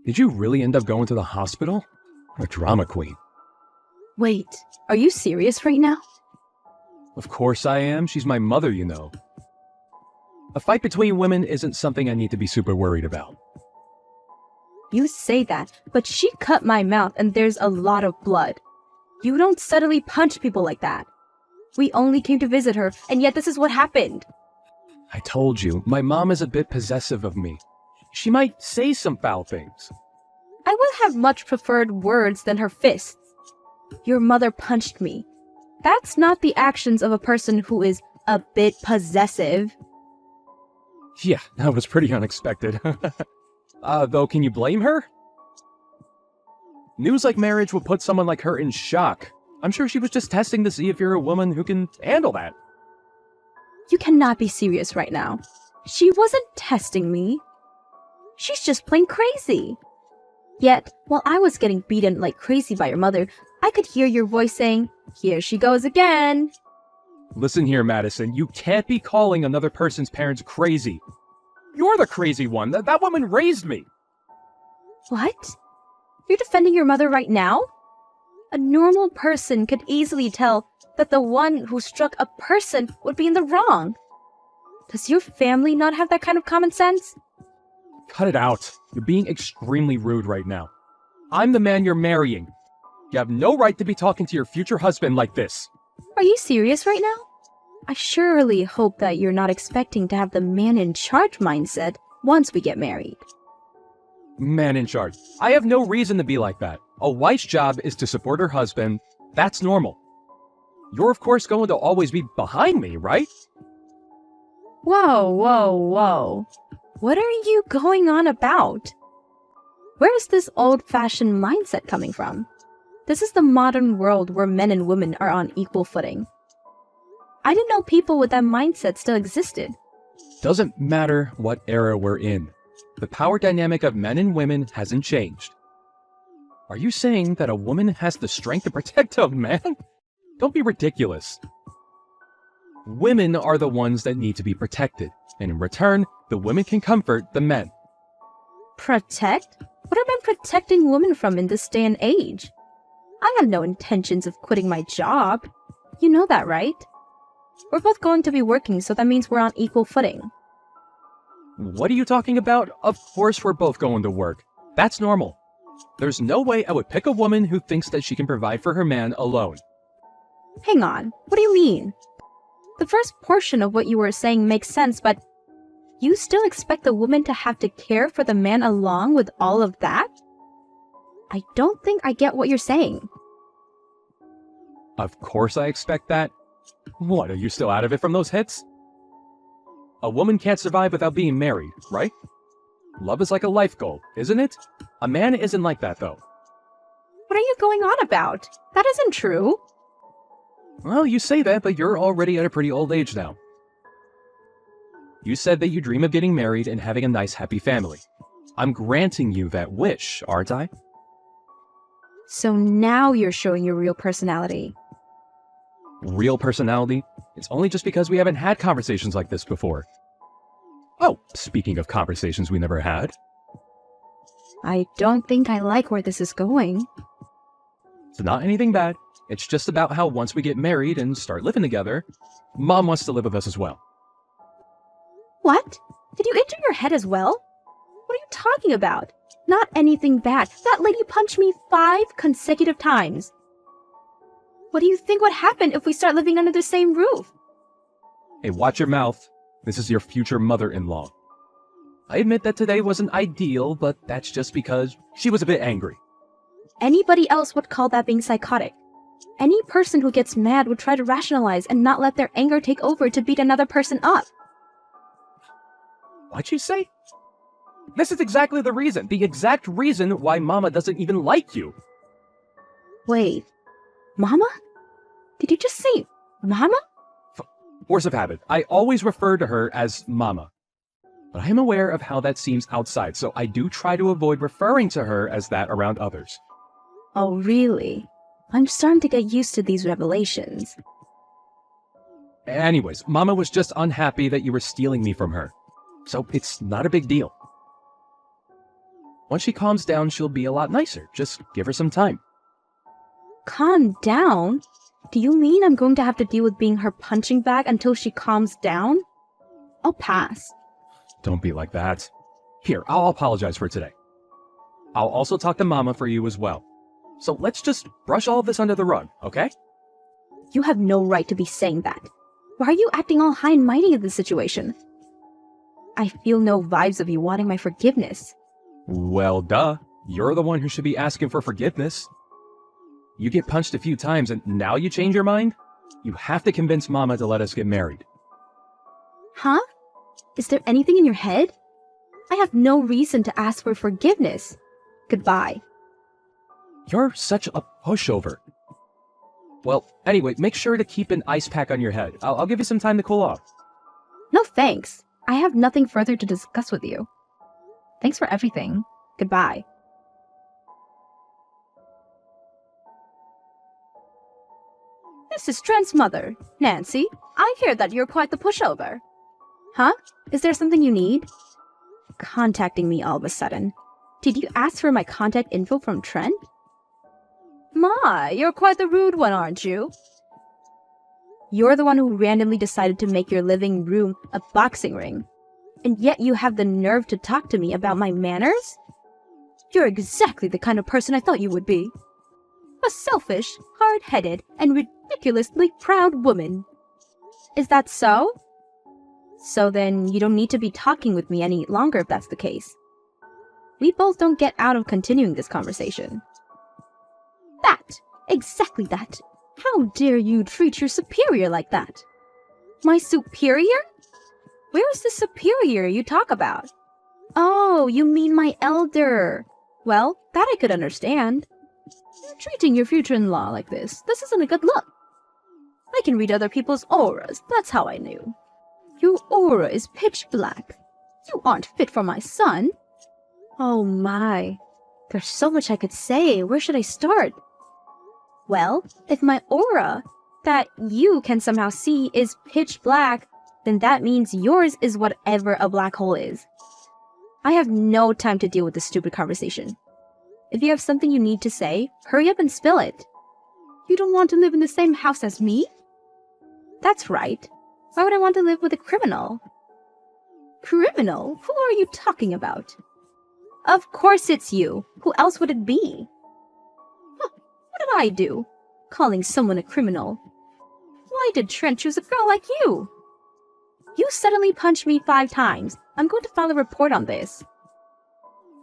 Did you really end up going to the hospital? A drama queen. Wait, are you serious right now? Of course I am. She's my mother, you know. A fight between women isn't something I need to be super worried about. You say that, but she cut my mouth and there's a lot of blood. You don't suddenly punch people like that. We only came to visit her, and yet this is what happened. I told you, my mom is a bit possessive of me. She might say some foul things. I would have much preferred words than her fists. Your mother punched me. That's not the actions of a person who is a bit possessive. Yeah, that was pretty unexpected. Though, can you blame her? News like marriage will put someone like her in shock. I'm sure she was just testing to see if you're a woman who can handle that. You cannot be serious right now. She wasn't testing me. She's just plain crazy. Yet, while I was getting beaten like crazy by your mother, I could hear your voice saying, "Here she goes again." Listen here, Madison, you can't be calling another person's parents crazy. You're the crazy one. That woman raised me. What? You're defending your mother right now? A normal person could easily tell that the one who struck a person would be in the wrong. Does your family not have that kind of common sense? Cut it out. You're being extremely rude right now. I'm the man you're marrying. You have no right to be talking to your future husband like this. Are you serious right now? I surely hope that you're not expecting to have the man in charge mindset once we get married. Man in charge. I have no reason to be like that. A wife's job is to support her husband. That's normal. You're of course going to always be behind me, right? Whoa, whoa, whoa. What are you going on about? Where is this old-fashioned mindset coming from? This is the modern world where men and women are on equal footing. I didn't know people with that mindset still existed. Doesn't matter what era we're in. The power dynamic of men and women hasn't changed. Are you saying that a woman has the strength to protect a man? Don't be ridiculous. Women are the ones that need to be protected, and in return, the women can comfort the men. Protect? What are men protecting women from in this day and age? I have no intentions of quitting my job. You know that, right? We're both going to be working, so that means we're on equal footing. What are you talking about? Of course we're both going to work. That's normal. There's no way I would pick a woman who thinks that she can provide for her man alone. Hang on, what do you mean? The first portion of what you were saying makes sense, but you still expect the woman to have to care for the man along with all of that? I don't think I get what you're saying. Of course I expect that. What, are you still out of it from those hits? A woman can't survive without being married, right? Love is like a life goal, isn't it? A man isn't like that, though. What are you going on about? That isn't true. Well, you say that, but you're already at a pretty old age now. You said that you dream of getting married and having a nice, happy family. I'm granting you that wish, aren't I? So now you're showing your real personality. Real personality? It's only just because we haven't had conversations like this before. Oh, speaking of conversations we never had. I don't think I like where this is going. It's not anything bad. It's just about how once we get married and start living together, Mom wants to live with us as well. What? Did you injure your head as well? What are you talking about? Not anything bad. That lady punched me 5 consecutive times. What do you think would happen if we start living under the same roof? Hey, watch your mouth. This is your future mother-in-law. I admit that today wasn't ideal, but that's just because she was a bit angry. Anybody else would call that being psychotic. Any person who gets mad would try to rationalize and not let their anger take over to beat another person up. What'd you say? This is exactly the exact reason why Mama doesn't even like you. Wait, Mama? Did you just say Mama? Force of habit. I always refer to her as Mama. But I am aware of how that seems outside, so I do try to avoid referring to her as that around others. Oh, really? I'm starting to get used to these revelations. Anyways, Mama was just unhappy that you were stealing me from her. So it's not a big deal. Once she calms down, she'll be a lot nicer. Just give her some time. Calm down? Do you mean I'm going to have to deal with being her punching bag until she calms down? I'll pass. Don't be like that. Here, I'll apologize for today. I'll also talk to Mama for you as well. So let's just brush all of this under the rug, okay? You have no right to be saying that. Why are you acting all high and mighty in this situation? I feel no vibes of you wanting my forgiveness. Well, duh. You're the one who should be asking for forgiveness. You get punched a few times and now you change your mind? You have to convince Mama to let us get married. Huh? Is there anything in your head? I have no reason to ask for forgiveness. Goodbye. You're such a pushover. Well, anyway, make sure to keep an ice pack on your head. I'll give you some time to cool off. No thanks. I have nothing further to discuss with you. Thanks for everything. Goodbye. This is Trent's mother, Nancy. I hear that you're quite the pushover. Huh? Is there something you need? Contacting me all of a sudden. Did you ask for my contact info from Trent? My, you're quite the rude one, aren't you? You're the one who randomly decided to make your living room a boxing ring. And yet you have the nerve to talk to me about my manners? You're exactly the kind of person I thought you would be. A selfish, hard-headed, and ridiculously proud woman. Is that so? So then you don't need to be talking with me any longer if that's the case. We both don't get out of continuing this conversation. That! Exactly that! How dare you treat your superior like that? My superior? Where's the superior you talk about? Oh, you mean my elder. Well, that I could understand. You're treating your future-in-law like this isn't a good look. I can read other people's auras, that's how I knew. Your aura is pitch black. You aren't fit for my son. Oh my. There's so much I could say. Where should I start? Well, if my aura, that you can somehow see, is pitch black, then that means yours is whatever a black hole is. I have no time to deal with this stupid conversation. If you have something you need to say, hurry up and spill it. You don't want to live in the same house as me? That's right. Why would I want to live with a criminal? Criminal? Who are you talking about? Of course it's you. Who else would it be? Huh, what did I do? Calling someone a criminal. Why did Trent choose a girl like you? You suddenly punched me 5 times. I'm going to file a report on this.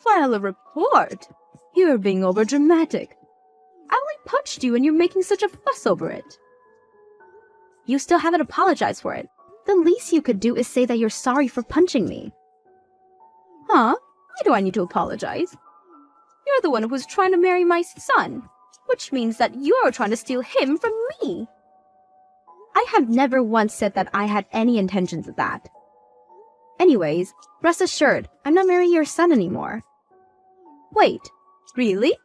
File a report? You're being overdramatic. I only punched you and you're making such a fuss over it. You still haven't apologized for it. The least you could do is say that you're sorry for punching me. Huh? Why do I need to apologize? You're the one who was trying to marry my son, which means that you're trying to steal him from me. I have never once said that I had any intentions of that. Anyways, rest assured, I'm not marrying your son anymore. Wait, really?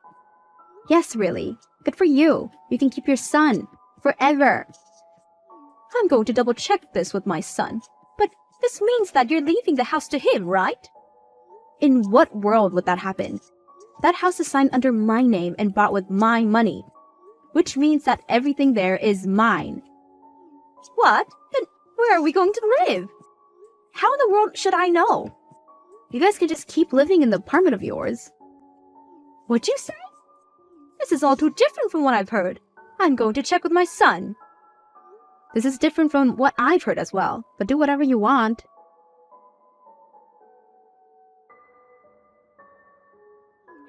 Yes, really. Good for you. You can keep your son. Forever. I'm going to double-check this with my son. But this means that you're leaving the house to him, right? In what world would that happen? That house is signed under my name and bought with my money, which means that everything there is mine. What? Then where are we going to live? How in the world should I know? You guys can just keep living in the apartment of yours. What'd you say? This is all too different from what I've heard. I'm going to check with my son. This is different from what I've heard as well, but do whatever you want.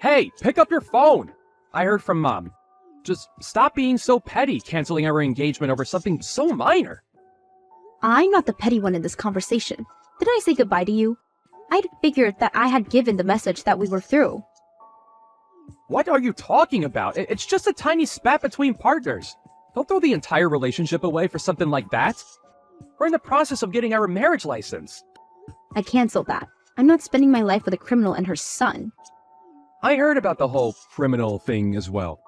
Hey, pick up your phone! I heard from Mom. Just stop being so petty, canceling our engagement over something so minor. I'm not the petty one in this conversation. Did I say goodbye to you? I'd figured that I had given the message that we were through. What are you talking about? It's just a tiny spat between partners. Don't throw the entire relationship away for something like that. We're in the process of getting our marriage license. I canceled that. I'm not spending my life with a criminal and her son. I heard about the whole criminal thing as well.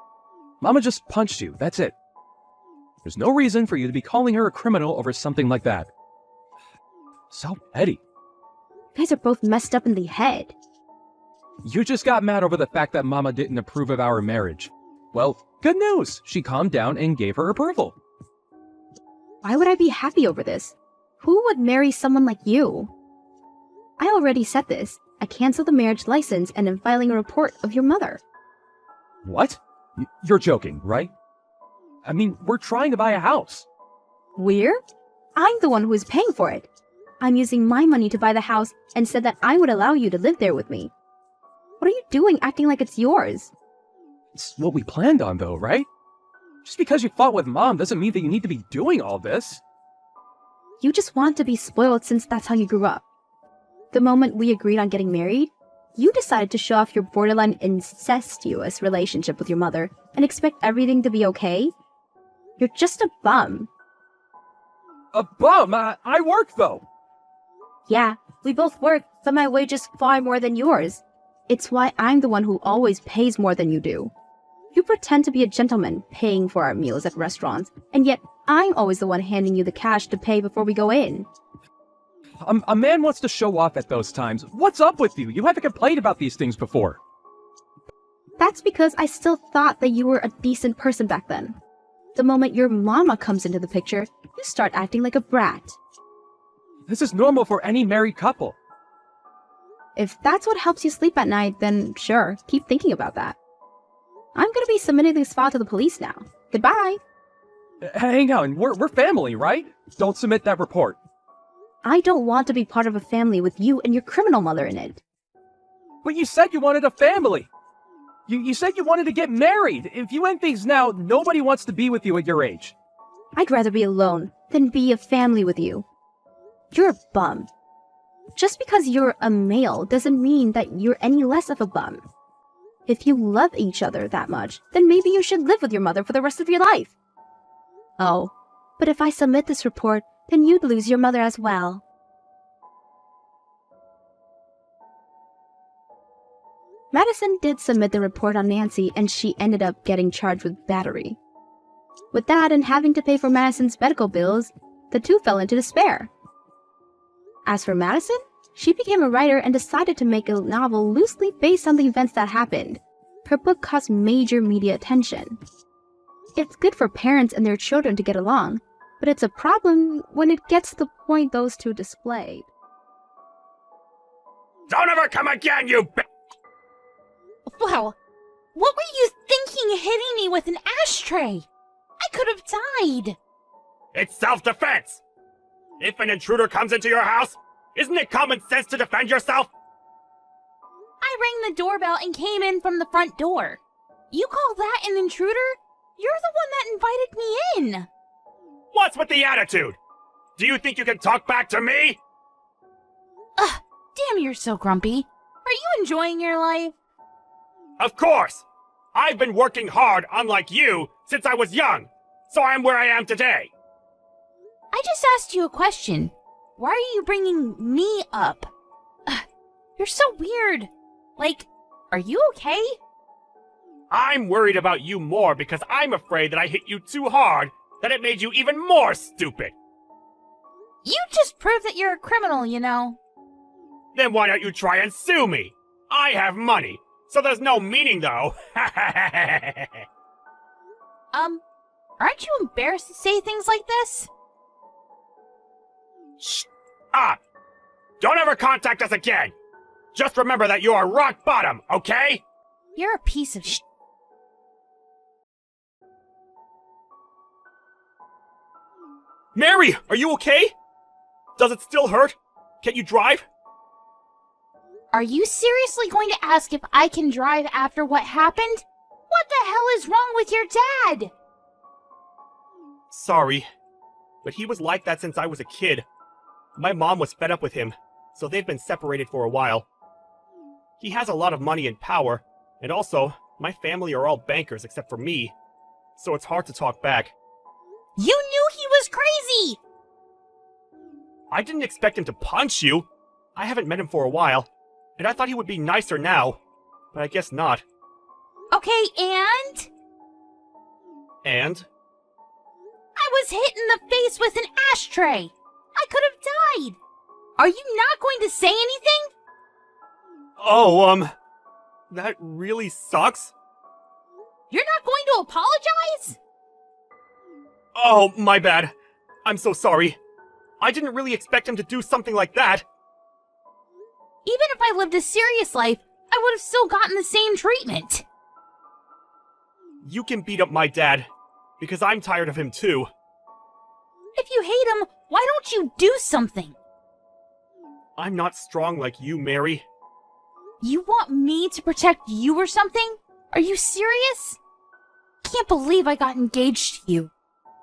Mama just punched you, that's it. There's no reason for you to be calling her a criminal over something like that. So petty. You guys are both messed up in the head. You just got mad over the fact that Mama didn't approve of our marriage. Well, good news. She calmed down and gave her approval. Why would I be happy over this? Who would marry someone like you? I already said this. I canceled the marriage license and am filing a report of your mother. What? You're joking, right? I mean, we're trying to buy a house. We're? I'm the one who is paying for it. I'm using my money to buy the house and said that I would allow you to live there with me. What are you doing acting like it's yours? It's what we planned on, though, right? Just because you fought with Mom doesn't mean that you need to be doing all this. You just want to be spoiled since that's how you grew up. The moment we agreed on getting married, you decided to show off your borderline incestuous relationship with your mother and expect everything to be okay? You're just a bum. A bum? I work, though. Yeah, we both work, but my wage is far more than yours. It's why I'm the one who always pays more than you do. You pretend to be a gentleman, paying for our meals at restaurants, and yet I'm always the one handing you the cash to pay before we go in. A man wants to show off at those times. What's up with you? You haven't complained about these things before. That's because I still thought that you were a decent person back then. The moment your mama comes into the picture, you start acting like a brat. This is normal for any married couple. If that's what helps you sleep at night, then sure, keep thinking about that. I'm gonna be submitting this file to the police now. Goodbye. Hang on, we're family, right? Don't submit that report. I don't want to be part of a family with you and your criminal mother in it. But you said you wanted a family. You said you wanted to get married. If you end things now, nobody wants to be with you at your age. I'd rather be alone than be a family with you. You're a bum. Just because you're a male doesn't mean that you're any less of a bum. If you love each other that much, then maybe you should live with your mother for the rest of your life. Oh, but if I submit this report, then you'd lose your mother as well. Madison did submit the report on Nancy, and she ended up getting charged with battery. With that and having to pay for Madison's medical bills, the two fell into despair. As for Madison, she became a writer and decided to make a novel loosely based on the events that happened. Her book caused major media attention. It's good for parents and their children to get along, but it's a problem when it gets to the point those two displayed. Don't ever come again, you b- Wow, what were you thinking hitting me with an ashtray? I could have died. It's self-defense! If an intruder comes into your house, isn't it common sense to defend yourself? I rang the doorbell and came in from the front door. You call that an intruder? You're the one that invited me in. What's with the attitude? Do you think you can talk back to me? Ugh, damn, you're so grumpy. Are you enjoying your life? Of course! I've been working hard, unlike you, since I was young, so I'm where I am today. I just asked you a question. Why are you bringing me up? Ugh, you're so weird. Like, are you okay? I'm worried about you more because I'm afraid that I hit you too hard, that it made you even more stupid. You just proved that you're a criminal, you know. Then why don't you try and sue me? I have money, so there's no meaning though. Aren't you embarrassed to say things like this? Shh up! Don't ever contact us again! Just remember that you are rock bottom, okay? You're a piece of sh**. Mary, are you okay? Does it still hurt? Can't you drive? Are you seriously going to ask if I can drive after what happened? What the hell is wrong with your dad? Sorry, but he was like that since I was a kid. My mom was fed up with him, so they've been separated for a while. He has a lot of money and power, and also, my family are all bankers except for me, so it's hard to talk back. You knew he was crazy! I didn't expect him to punch you. I haven't met him for a while, and I thought he would be nicer now, but I guess not. Okay, and? And? I was hit in the face with an ashtray! I could have died! Are you not going to say anything? Oh, That really sucks. You're not going to apologize? Oh, my bad. I'm so sorry. I didn't really expect him to do something like that. Even if I lived a serious life, I would have still gotten the same treatment. You can beat up my dad, because I'm tired of him too. If you hate him, why don't you do something? I'm not strong like you, Mary. You want me to protect you or something? Are you serious? Can't believe I got engaged to you.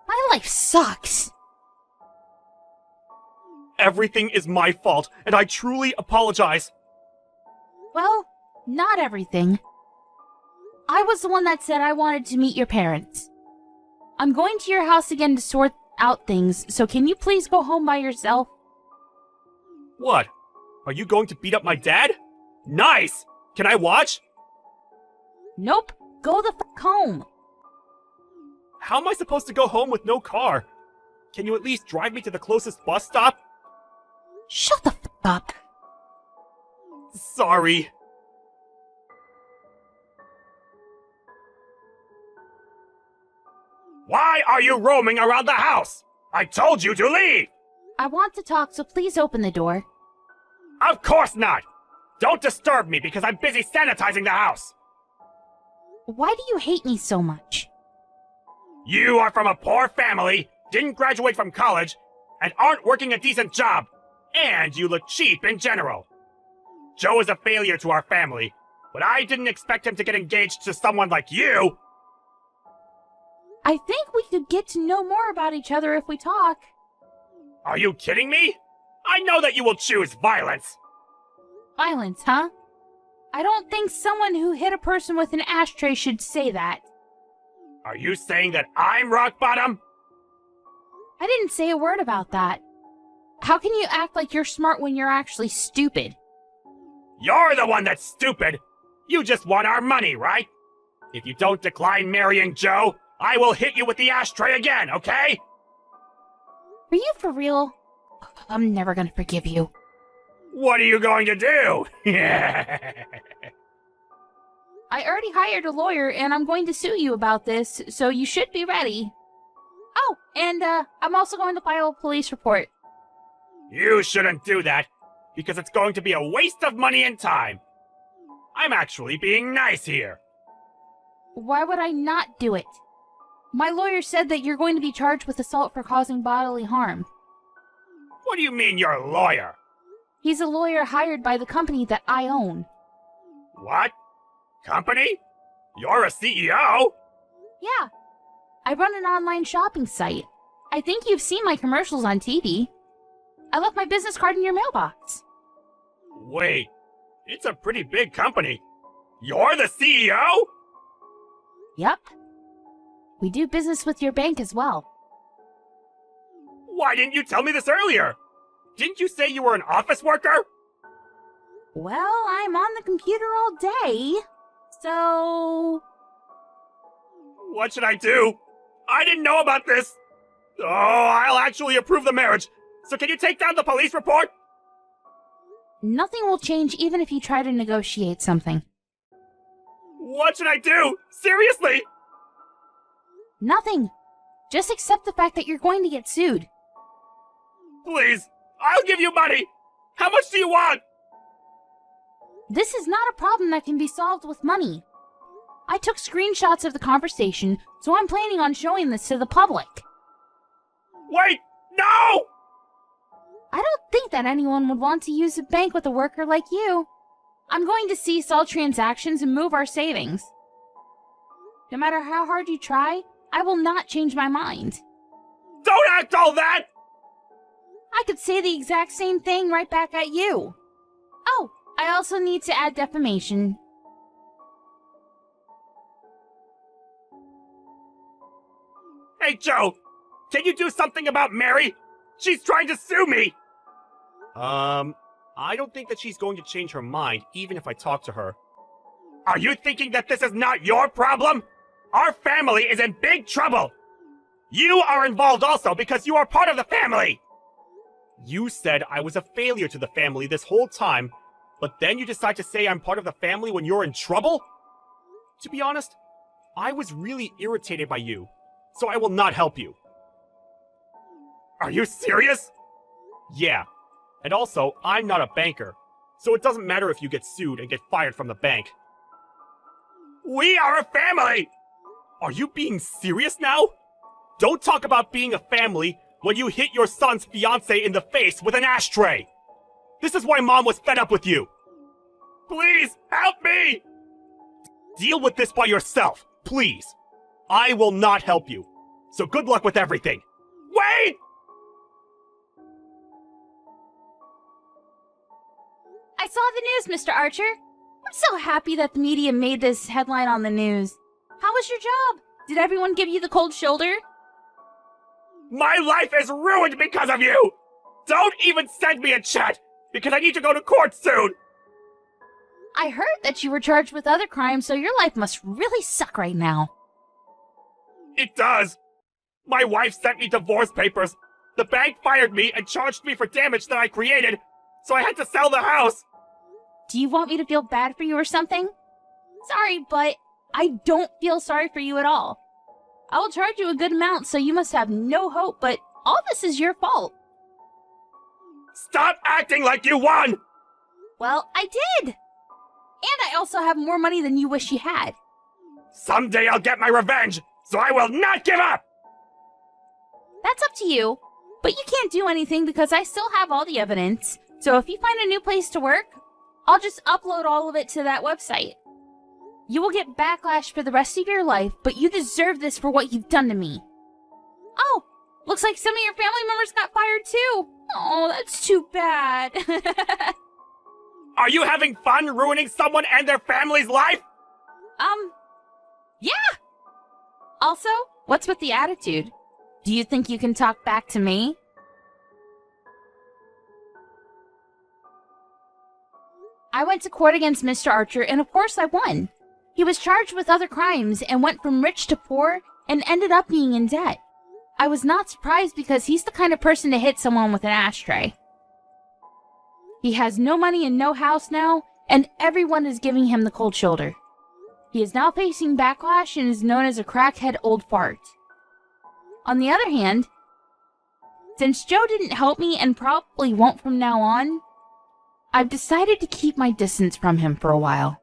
My life sucks. Everything is my fault, and I truly apologize. Well, not everything. I was the one that said I wanted to meet your parents. I'm going to your house again to sort out things, so can you please go home by yourself? What? Are you going to beat up my dad? Nice! Can I watch? Nope. Go the f*** home. How am I supposed to go home with no car? Can you at least drive me to the closest bus stop? Shut the f*** up. Sorry. Why are you roaming around the house? I told you to leave! I want to talk, so please open the door. Of course not! Don't disturb me because I'm busy sanitizing the house! Why do you hate me so much? You are from a poor family, didn't graduate from college, and aren't working a decent job. And you look cheap in general. Joe is a failure to our family, but I didn't expect him to get engaged to someone like you! I think we could get to know more about each other if we talk. Are you kidding me? I know that you will choose violence! Violence, huh? I don't think someone who hit a person with an ashtray should say that. Are you saying that I'm rock bottom? I didn't say a word about that. How can you act like you're smart when you're actually stupid? You're the one that's stupid! You just want our money, right? If you don't decline marrying Joe, I will hit you with the ashtray again, okay? Are you for real? I'm never gonna forgive you. What are you going to do? I already hired a lawyer and I'm going to sue you about this, so you should be ready. Oh, and I'm also going to file a police report. You shouldn't do that, because it's going to be a waste of money and time. I'm actually being nice here. Why would I not do it? My lawyer said that you're going to be charged with assault for causing bodily harm. What do you mean you're a lawyer? He's a lawyer hired by the company that I own. What? Company? You're a CEO? Yeah. I run an online shopping site. I think you've seen my commercials on TV. I left my business card in your mailbox. Wait, it's a pretty big company. You're the CEO? Yep. We do business with your bank as well. Why didn't you tell me this earlier? Didn't you say you were an office worker? Well, I'm on the computer all day, so... What should I do? I didn't know about this. Oh, I'll actually approve the marriage. So can you take down the police report? Nothing will change even if you try to negotiate something. What should I do? Seriously? Nothing. Just accept the fact that you're going to get sued. Please, I'll give you money. How much do you want? This is not a problem that can be solved with money. I took screenshots of the conversation, so I'm planning on showing this to the public. Wait, no! I don't think that anyone would want to use a bank with a worker like you. I'm going to cease all transactions and move our savings. No matter how hard you try, I will not change my mind. Don't act all that! I could say the exact same thing right back at you. Oh, I also need to add defamation. Hey, Joe, can you do something about Mary? She's trying to sue me! I don't think that she's going to change her mind, even if I talk to her. Are you thinking that this is not your problem? Our family is in big trouble! You are involved also because you are part of the family! You said I was a failure to the family this whole time, But then you decide to say I'm part of the family when you're in trouble? To be honest, I was really irritated by you, so I will not help you. Are you serious? Yeah. And also, I'm not a banker, so it doesn't matter if you get sued and get fired from the bank. We are a family! Are you being serious now? Don't talk about being a family when you hit your son's fiancée in the face with an ashtray! This is why Mom was fed up with you! Please, help me! Deal with this by yourself, please! I will not help you, so good luck with everything! Wait! I saw the news, Mr. Archer. I'm so happy that the media made this headline on the news. How was your job? Did everyone give you the cold shoulder? My life is ruined because of you! Don't even send me a chat, because I need to go to court soon! I heard that you were charged with other crimes, so your life must really suck right now. It does! My wife sent me divorce papers. The bank fired me and charged me for damage that I created, so I had to sell the house! Do you want me to feel bad for you or something? Sorry, but I don't feel sorry for you at all. I will charge you a good amount, so you must have no hope, but all this is your fault. Stop acting like you won! Well, I did! And I also have more money than you wish you had. Someday I'll get my revenge, so I will not give up! That's up to you, but you can't do anything because I still have all the evidence. So if you find a new place to work, I'll just upload all of it to that website. You will get backlash for the rest of your life, but you deserve this for what you've done to me. Oh, looks like some of your family members got fired too. Oh, that's too bad. Are you having fun ruining someone and their family's life? Yeah. Also, what's with the attitude? Do you think you can talk back to me? I went to court against Mr. Archer, and of course I won. He was charged with other crimes and went from rich to poor and ended up being in debt. I was not surprised because he's the kind of person to hit someone with an ashtray. He has no money and no house now, and everyone is giving him the cold shoulder. He is now facing backlash and is known as a crackhead old fart. On the other hand, since Joe didn't help me and probably won't from now on, I've decided to keep my distance from him for a while.